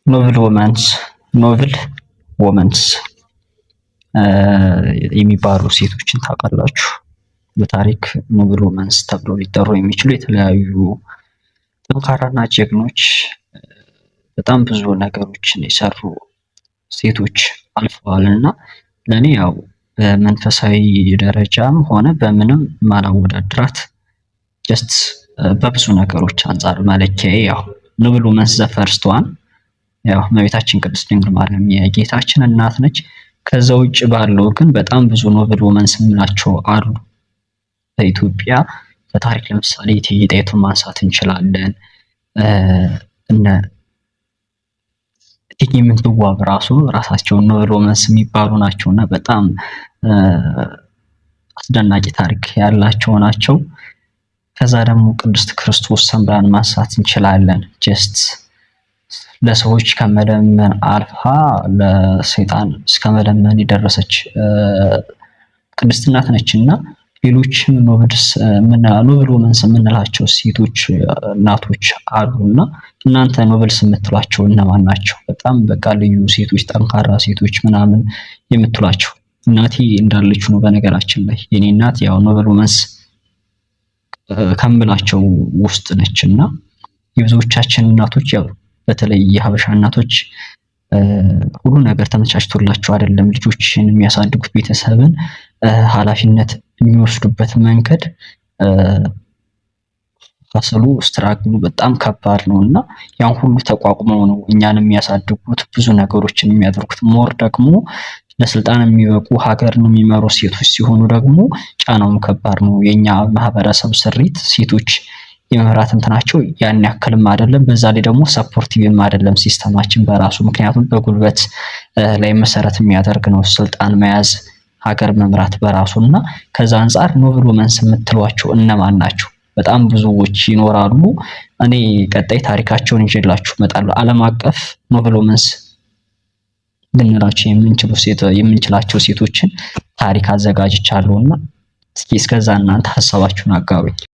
ኖብል ወመንስ ኖብል ወመንስ የሚባሉ ሴቶችን ታውቃላችሁ? በታሪክ ኖብል ወመንስ ተብለው ሊጠሩ የሚችሉ የተለያዩ ጠንካራና ጀግኖች በጣም ብዙ ነገሮችን የሰሩ ሴቶች አልፈዋልና ለኔ ያው በመንፈሳዊ ደረጃም ሆነ በምንም ማላወዳድራት ጀስት በብዙ ነገሮች አንፃር መለኪያዬ ያው ኖብል ወመንስ ዘ ፈርስት ዋን ያው እመቤታችን ቅድስት ድንግል ማርያም የጌታችን እናት ነች። ከዛ ውጭ ባለው ግን በጣም ብዙ ኖብል ወመንስ የምንላቸው አሉ። በኢትዮጵያ በታሪክ ለምሳሌ እቴጌ ጣይቱን ማንሳት እንችላለን። እነ እቴጌ ምንትዋብ ራሳቸው ኖብል ወመንስ የሚባሉ ናቸውና በጣም አስደናቂ ታሪክ ያላቸው ናቸው። ከዛ ደግሞ ቅድስት ክርስቶስ ሰምራን ማንሳት እንችላለን። ጀስት ለሰዎች ከመለመን አልፋ ለሰይጣን እስከመለመን የደረሰች ቅድስት እናት ነችና ሌሎችም ኖብል ወመንስ የምንላቸው ሴቶች እናቶች አሉና እናንተ ኖብልስ የምትሏቸው እነማን ናቸው? በጣም በቃ ልዩ ሴቶች፣ ጠንካራ ሴቶች ምናምን የምትሏቸው። እናቴ እንዳለች ነው በነገራችን ላይ የኔ እናት ያው ኖብል ወመንስ ከምላቸው ውስጥ ነችና የብዙዎቻችን እናቶች ያው በተለይ የሀበሻ እናቶች ሁሉ ነገር ተመቻችቶላቸው አይደለም ልጆችን የሚያሳድጉት ቤተሰብን ኃላፊነት የሚወስዱበት መንገድ ሀስሉ ስትራግሉ በጣም ከባድ ነውና ያን ሁሉ ተቋቁመው ነው እኛን የሚያሳድጉት ብዙ ነገሮችን የሚያደርጉት። ሞር ደግሞ ለስልጣን የሚበቁ ሀገርን የሚመሩ ሴቶች ሲሆኑ ደግሞ ጫናውም ከባድ ነው። የኛ ማህበረሰብ ስሪት ሴቶች የመምራት እንትናቸው ያን ያክልም አይደለም። በዛ ላይ ደግሞ ሰፖርቲቭም አይደለም ሲስተማችን በራሱ ምክንያቱም በጉልበት ላይ መሰረት የሚያደርግ ነው ስልጣን መያዝ ሀገር መምራት በራሱና ከዛ አንፃር ኖብል ወመንስ የምትሏቸው እነማን ናቸው? በጣም ብዙዎች ይኖራሉ። እኔ ቀጣይ ታሪካቸውን ይዤላችሁ እመጣለሁ። ዓለም አቀፍ ኖብል ወመንስ ልንላቸው የምንችላቸው ሴቶችን ታሪክ አዘጋጅቻለሁና እስኪ እስከዛ እናንተ ሀሳባችሁን አጋሩኝ።